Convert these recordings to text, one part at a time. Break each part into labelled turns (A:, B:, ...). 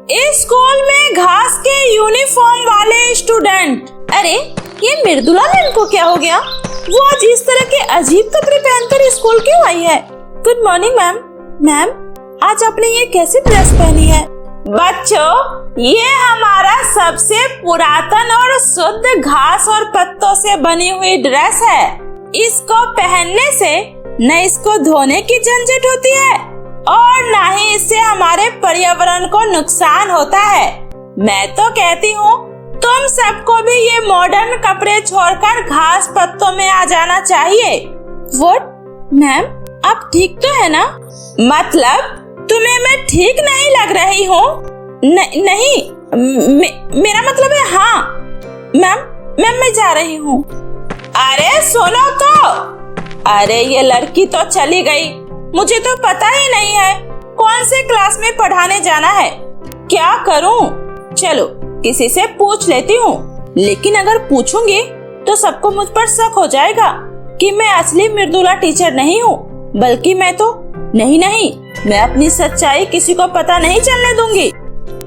A: इस स्कूल में घास के यूनिफॉर्म वाले स्टूडेंट। अरे ये मृदुला मैम को क्या हो गया? वो आज इस तरह के अजीब कपड़े पहनकर स्कूल क्यों आई है? Good morning ma'am. मैम आज आपने ये कैसी ड्रेस पहनी है? बच्चों, ये हमारा सबसे पुरातन और शुद्ध घास और पत्तों से बनी हुई ड्रेस है। इसको पहनने से न इसको धोने की झंझट होती है और न ही इससे हमारे पर्यावरण को नुकसान होता है। मैं तो कहती हूँ तुम सबको भी ये मॉडर्न कपड़े छोड़कर घास पत्तों में आ जाना चाहिए। व्हाट मैम, आप ठीक तो है ना? मतलब तुम्हें मैं ठीक नहीं लग रही हूँ? नहीं, मेरा मतलब है हाँ। मैम मैं जा रही हूँ। अरे सुनो तो, अरे ये लड़की तो चली गई। मुझे तो पता ही नहीं है कौन से क्लास में पढ़ाने जाना है। क्या करूँ? चलो किसी से पूछ लेती हूँ, लेकिन अगर पूछूंगी तो सबको मुझ पर शक हो जाएगा कि मैं असली मृदुला टीचर नहीं हूँ, बल्कि मैं तो नहीं, मैं अपनी सच्चाई किसी को पता नहीं चलने दूंगी।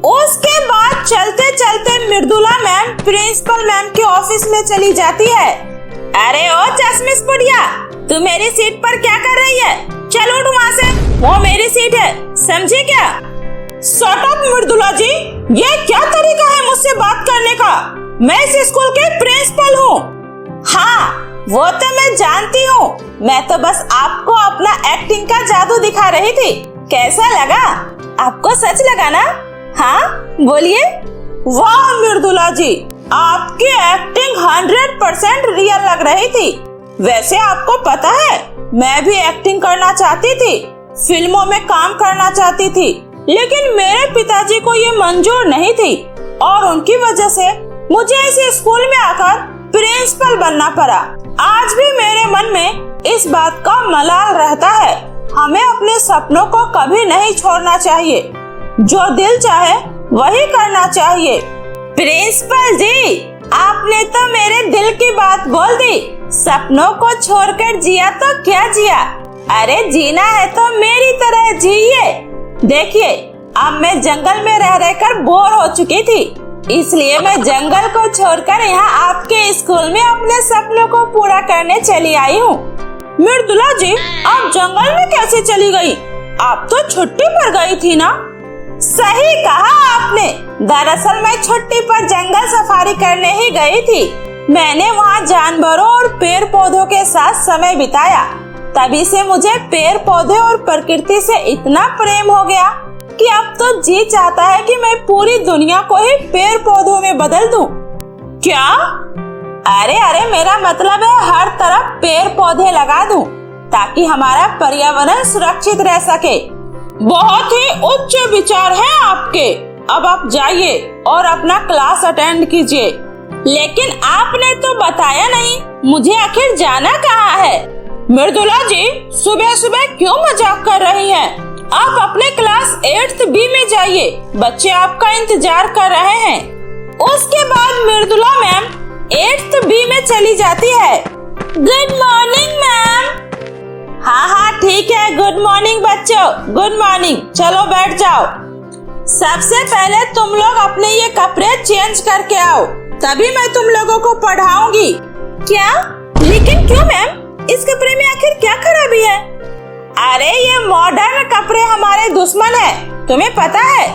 A: उसके बाद चलते चलते मृदुला मैम प्रिंसिपल मैम के ऑफिस में चली जाती है। अरे ओ चश्मिश बुढ़िया, तू मेरी सीट पर क्या कर रही है? चल उठ वहाँ से, वो मेरी सीट है, समझी क्या? शट अप मृदुला जी, ये क्या तरीका है मुझसे बात करने का? मैं इस स्कूल के प्रिंसिपल हूँ। हाँ वो तो मैं जानती हूँ, मैं तो बस आपको अपना एक्टिंग का जादू दिखा रही थी। कैसा लगा? आपको सच लगा ना? हाँ बोलिए। वाह मृदुला जी, आपकी एक्टिंग 100% रियल लग रही थी। वैसे आपको पता है मैं भी एक्टिंग करना चाहती थी, फिल्मों में काम करना चाहती थी, लेकिन मेरे पिताजी को ये मंजूर नहीं थी और उनकी वजह से मुझे इस स्कूल में आकर प्रिंसिपल बनना पड़ा। आज भी मेरे मन में इस बात का मलाल रहता है। हमें अपने सपनों को कभी नहीं छोड़ना चाहिए, जो दिल चाहे वही करना चाहिए। प्रिंसिपल जी, आपने तो मेरे दिल की बात बोल दी। सपनों को छोड़कर जिया तो क्या जिया? अरे जीना है तो मेरी तरह जिए। देखिए अब मैं जंगल में रह रहकर बोर हो चुकी थी, इसलिए मैं जंगल को छोड़कर यहाँ आपके स्कूल में अपने सपनों को पूरा करने चली आई हूँ। मृदुला जी, आप जंगल में कैसे चली गई? आप तो छुट्टी पर गई थी ना? सही कहा आपने। दरअसल मैं छुट्टी पर जंगल सफारी करने ही गई थी। मैंने वहाँ जानवरों और पेड़ पौधों के साथ समय बिताया। तभी से मुझे पेड़ पौधे और प्रकृति से इतना प्रेम हो गया कि अब तो जी चाहता है कि मैं पूरी दुनिया को ही पेड़ पौधों में बदल दूं। क्या? अरे मेरा मतलब है हर तरफ पेड़ पौधे लगा दूं, ताकि हमारा पर्यावरण सुरक्षित रह सके। बहुत ही उच्च विचार हैं आपके। अब आप जाइए और अपना क्लास अटेंड कीजिए। लेकिन आपने तो बताया नहीं मुझे आखिर जाना कहाँ है? मृदुला जी, सुबह सुबह क्यों मजाक कर रही हैं? आप अपने क्लास 8th B में जाइए, बच्चे आपका इंतजार कर रहे हैं। उसके बाद मृदुला मैम 8th B में चली जाती है। Good morning ma'am. हाँ ठीक है, गुड मॉर्निंग बच्चों, गुड मॉर्निंग। चलो बैठ जाओ। सबसे पहले तुम लोग अपने ये कपड़े चेंज करके आओ, तभी मैं तुम लोगों को पढ़ाऊंगी। क्या? लेकिन क्यों मैम? इस कपड़े में आखिर क्या खराबी है? अरे ये मॉडर्न कपड़े हमारे दुश्मन है, तुम्हें पता है?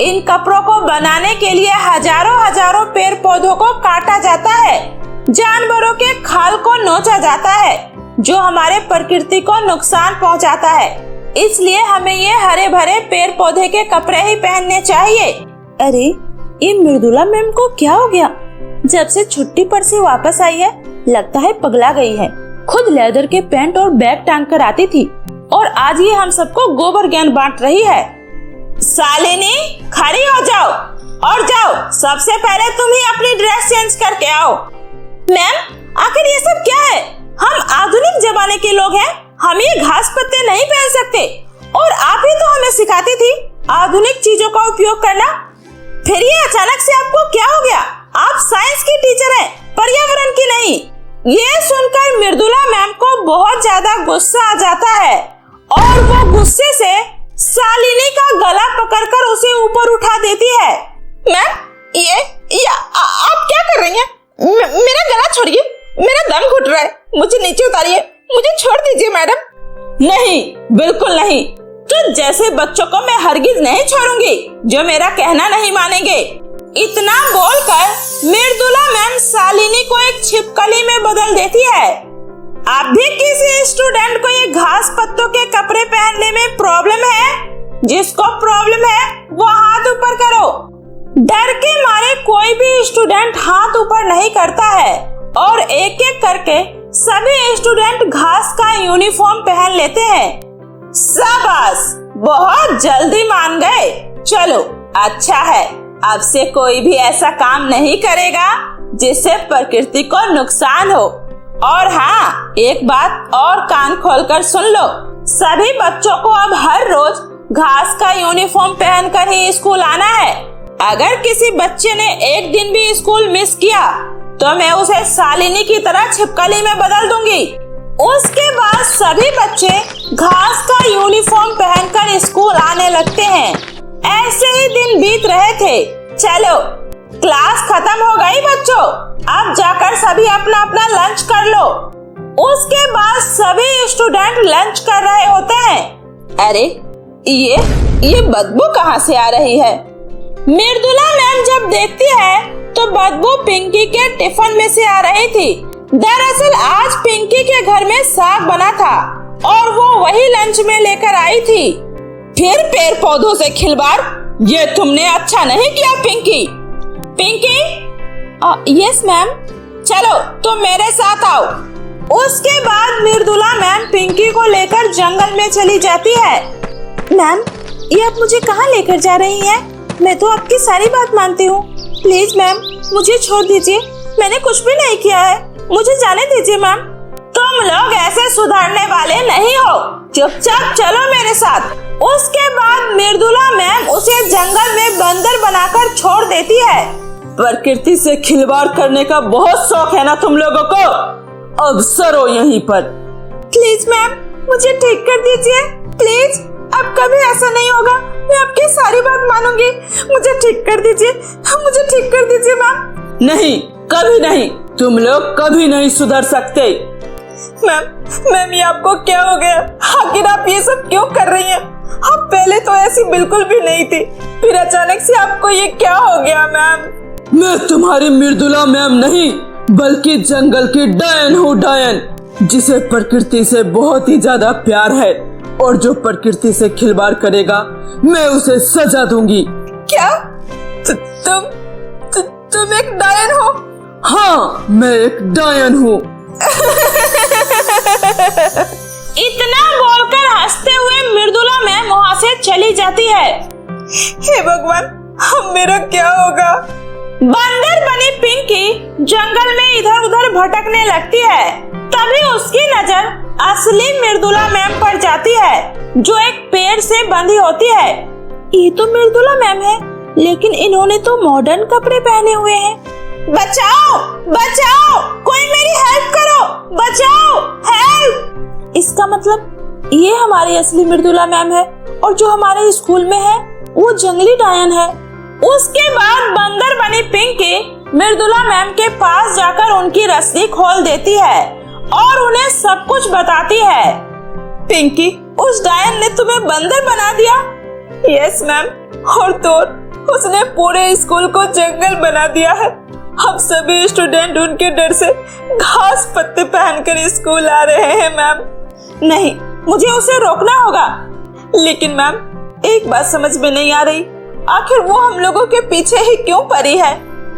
A: इन कपड़ों को बनाने के लिए हजारों पेड़ पौधों को काटा जाता है, जानवरों के खाल को नोचा जाता है, जो हमारे प्रकृति को नुकसान पहुंचाता है। इसलिए हमें ये हरे भरे पेड़ पौधे के कपड़े ही पहनने चाहिए। अरे ये मृदुला मैम को क्या हो गया? जब से छुट्टी पर से वापस आई है, लगता है पगला गई है। खुद लेदर के पैंट और बैग टांग कर आती थी और आज ये हम सबको गोबर ज्ञान बांट रही है। शालिनी, खड़ी हो जाओ और जाओ, सबसे पहले तुम ही अपनी ड्रेस चेंज करके आओ। मैम, आखिर ये सब क्या है? हम आधुनिक जमाने के लोग हैं, हम ये घास पत्ते नहीं पहन सकते। और आप ही तो हमें सिखाती थी आधुनिक चीजों का उपयोग करना। फिर ये अचानक से आपको क्या हो गया? आप साइंस की टीचर हैं, पर्यावरण की नहीं। ये सुनकर मृदुला मैम को बहुत ज्यादा गुस्सा आ जाता है और वो गुस्से से शालिनी का गला पकड़कर उसे ऊपर उठा देती है। मैम ये आप क्या कर रही हैं? मेरा गला छोड़िए, मेरा दम घुट रहा है, मुझे नीचे उतारिए, मुझे छोड़ दीजिए मैडम। नहीं, बिल्कुल नहीं। तो जैसे बच्चों को मैं हरगिज नहीं छोड़ूंगी जो मेरा कहना नहीं मानेंगे। इतना बोलकर मृदुला मैम शालिनी को एक छिपकली में बदल देती है। आप भी किसी स्टूडेंट को ये घास पत्तों के कपड़े पहनने में प्रॉब्लम है? जिसको प्रॉब्लम है वो हाथ ऊपर करो। डर के मारे कोई भी स्टूडेंट हाथ ऊपर नहीं करता है और एक एक करके सभी स्टूडेंट घास का यूनिफॉर्म पहन लेते हैं। शाबाश, बहुत जल्दी मान गए। चलो अच्छा है, अब से कोई भी ऐसा काम नहीं करेगा जिससे प्रकृति को नुकसान हो। और हाँ, एक बात और कान खोलकर सुन लो, सभी बच्चों को अब हर रोज घास का यूनिफॉर्म पहनकर ही स्कूल आना है। अगर किसी बच्चे ने एक दिन भी स्कूल मिस किया तो मैं उसे शालिनी की तरह छिपकली में बदल दूंगी। उसके बाद सभी बच्चे घास का यूनिफॉर्म पहनकर स्कूल आने लगते हैं। ऐसे ही दिन बीत रहे थे। चलो क्लास खत्म हो गई बच्चों, अब जाकर सभी अपना अपना लंच कर लो। उसके बाद सभी स्टूडेंट लंच कर रहे होते हैं। अरे ये बदबू कहाँ से आ रही है? मृदुला मैम जब देखती है तो बदबू पिंकी के टिफिन में से आ रही थी। दरअसल आज पिंकी के घर में साग बना था और वो वही लंच में लेकर आई थी। फिर पेड़ पौधों से खिलवाड़, ये तुमने अच्छा नहीं किया पिंकी। Pinky yes ma'am. चलो तुम मेरे साथ आओ। उसके बाद मृदुला मैम पिंकी को लेकर जंगल में चली जाती है। मैम ये आप मुझे कहाँ लेकर जा रही हैं? मैं तो आपकी सारी बात मानती हूँ। प्लीज मैम मुझे छोड़ दीजिए, मैंने कुछ भी नहीं किया है, मुझे जाने दीजिए मैम। तुम लोग ऐसे सुधरने वाले नहीं हो, चुपचाप चलो मेरे साथ। उसके बाद मृदुला मैम उसे जंगल में बंदर बनाकर छोड़ देती है। प्रकृति से खिलवाड़ करने का बहुत शौक है ना तुम लोगों को? अब सरो यहीं पर। प्लीज मैम मुझे ठीक कर दीजिए, प्लीज। अब कभी ऐसा नहीं होगा, मैं आपकी सारी बात मानूंगी। मुझे ठीक कर दीजिए, मुझे ठीक कर दीजिए मैम। नहीं, कभी नहीं, तुम लोग कभी नहीं सुधर सकते। मैम ये आपको क्या हो गया? आखिर आप ये सब क्यों कर रही हैं? आप पहले तो ऐसी बिल्कुल भी नहीं थी, फिर अचानक से आपको ये क्या हो गया मैम? मैं तुम्हारी मृदुला मैम नहीं, बल्कि जंगल की डायन हूँ, डायन, जिसे प्रकृति से बहुत ही ज्यादा प्यार है और जो प्रकृति से खिलवाड़ करेगा मैं उसे सजा दूंगी। क्या? तुम एक डायन हो? हाँ, मैं एक डायन हूँ। इतना बोलकर हंसते हुए मृदुला मैम वहाँ से चली जाती है। हे भगवान, अब मेरा क्या होगा? बंदर बनी पिंकी जंगल में इधर उधर भटकने लगती है। तभी उसकी नजर असली मृदुला मैम पर जाती है, जो एक पेड़ से बंधी होती है। ये तो मृदुला मैम है, लेकिन इन्होंने तो मॉडर्न कपड़े पहने हुए हैं। बचाओ बचाओ, कोई मेरी हेल्प करो, बचाओ, हेल्प। इसका मतलब ये हमारी असली मृदुला मैम है और जो हमारे स्कूल में है वो जंगली डायन है। उसके बाद बंदर बनी पिंकी मृदुला मैम के पास जाकर उनकी रस्सी खोल देती है और उन्हें सब कुछ बताती है। पिंकी, उस डायन ने तुम्हें बंदर बना दिया? यस मैम, और तो उसने पूरे स्कूल को जंगल बना दिया है। अब सभी स्टूडेंट उनके डर से घास पत्ते पहनकर स्कूल आ रहे हैं मैम। नहीं, मुझे उसे रोकना होगा। लेकिन मैम एक बात समझ में नहीं आ रही, आखिर वो हम लोगों के पीछे ही क्यों पड़ी है?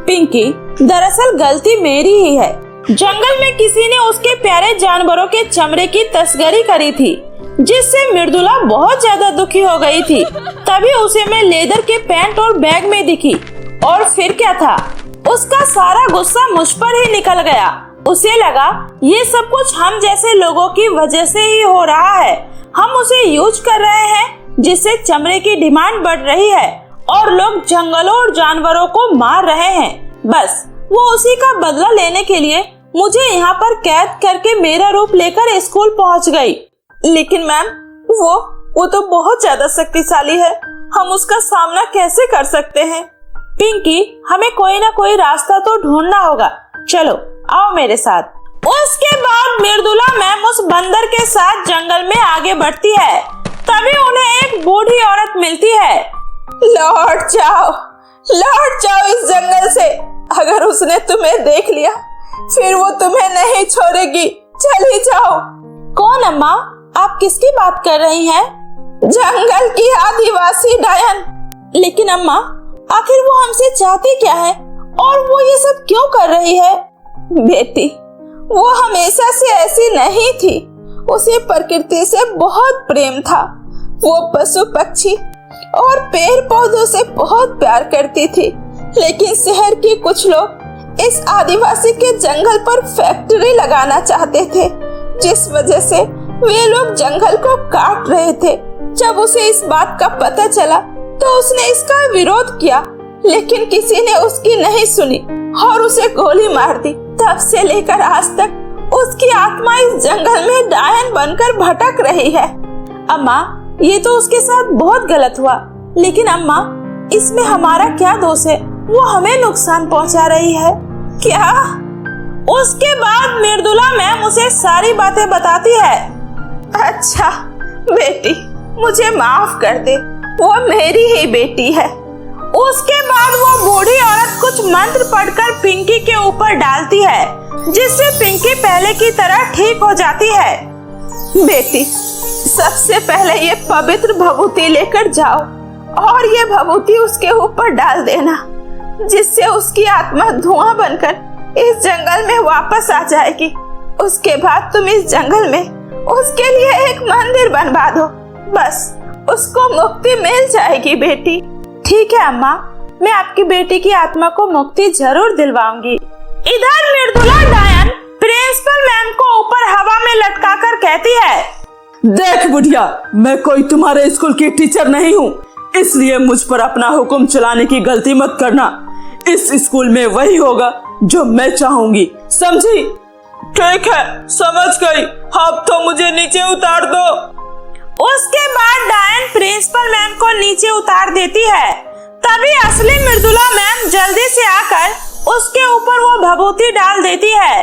A: पिंकी, दरअसल गलती मेरी ही है। जंगल में किसी ने उसके प्यारे जानवरों के चमड़े की तस्करी करी थी, जिससे मृदुला बहुत ज्यादा दुखी हो गई थी। तभी उसे मैं लेदर के पैंट और बैग में दिखी और फिर क्या था, उसका सारा गुस्सा मुझ पर ही निकल गया। उसे लगा ये सब कुछ हम जैसे लोगों की वजह से ही हो रहा है। हम उसे यूज कर रहे हैं, जिससे चमड़े की डिमांड बढ़ रही है और लोग जंगलों और जानवरों को मार रहे हैं। बस वो उसी का बदला लेने के लिए मुझे यहाँ पर कैद करके मेरा रूप लेकर स्कूल पहुँच गई। लेकिन मैम वो तो बहुत ज्यादा शक्तिशाली है, हम उसका सामना कैसे कर सकते हैं? पिंकी, हमें कोई ना कोई रास्ता तो ढूंढना होगा। चलो आओ मेरे साथ। उसके बाद मृदुला मैम उस बंदर के साथ जंगल में आगे बढ़ती है। तभी उन्हें एक बूढ़ी औरत मिलती है। लौट जाओ इस जंगल से। अगर उसने तुम्हें देख लिया फिर वो तुम्हें नहीं छोड़ेगी। चली जाओ। कौन अम्मा? आप किसकी बात कर रही हैं? जंगल की आदिवासी डायन। लेकिन अम्मा, आखिर वो हमसे चाहती क्या है और वो ये सब क्यों कर रही है? बेटी, वो हमेशा से ऐसी नहीं थी। उसे प्रकृति से बहुत प्रेम था। वो पशु पक्षी और पेड़ पौधों से बहुत प्यार करती थी। लेकिन शहर के कुछ लोग इस आदिवासी के जंगल पर फैक्ट्री लगाना चाहते थे, जिस वजह से वे लोग जंगल को काट रहे थे। जब उसे इस बात का पता चला तो उसने इसका विरोध किया, लेकिन किसी ने उसकी नहीं सुनी और उसे गोली मार दी। तब से लेकर आज तक उसकी आत्मा इस जंगल में डायन बनकर भटक रही है। अम्मा, ये तो उसके साथ बहुत गलत हुआ, लेकिन अम्मा, इसमें हमारा क्या दोष है? वो हमें नुकसान पहुंचा रही है। क्या? उसके बाद मृदुला मैम उसे सारी बातें बताती है। अच्छा बेटी, मुझे माफ कर दे, वो मेरी ही बेटी है। उसके बाद वो बूढ़ी औरत कुछ मंत्र पढ़कर पिंकी के ऊपर डालती है, जिससे पिंकी पहले की तरह ठीक हो जाती है। बेटी, सबसे पहले ये पवित्र भभूति लेकर जाओ और ये भभूति उसके ऊपर डाल देना, जिससे उसकी आत्मा धुआं बनकर इस जंगल में वापस आ जाएगी। उसके बाद तुम इस जंगल में उसके लिए एक मंदिर बनवा दो, बस उसको मुक्ति मिल जाएगी बेटी। ठीक है अम्मा, मैं आपकी बेटी की आत्मा को मुक्ति जरूर दिलवाऊंगी। इधर मृदुला डायन प्रिंसिपल मैम को ऊपर हवा में लटकाकर कहती है,
B: देख बुढ़िया, मैं कोई तुम्हारे स्कूल की टीचर नहीं हूँ, इसलिए मुझ पर अपना हुक्म चलाने की गलती मत करना। इस स्कूल में वही होगा जो मैं चाहूंगी, समझी?
C: ठीक है, समझ गई। अब तो मुझे नीचे उतार दो।
A: उसके बाद डायन प्रिंसिपल मैम को नीचे उतार देती है। तभी असली मृदुला मैम जल्दी से आकर उसके ऊपर वो भभूति डाल देती है,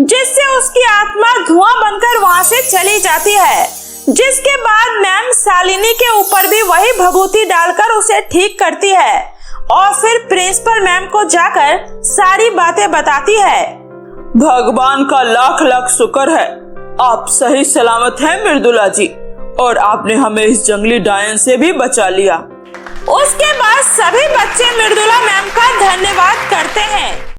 A: जिससे उसकी आत्मा धुआं बनकर वहाँ से चली जाती है। जिसके बाद मैम शालिनी के ऊपर भी वही भभूति डालकर उसे ठीक करती है और फिर प्रिंसिपल मैम को जाकर सारी बातें बताती है।
C: भगवान का लाख लाख शुक्र है, आप सही सलामत हैं मृदुला जी, और आपने हमें इस जंगली डायन से भी बचा लिया।
A: उसके बाद सभी बच्चे मृदुला मैम का धन्यवाद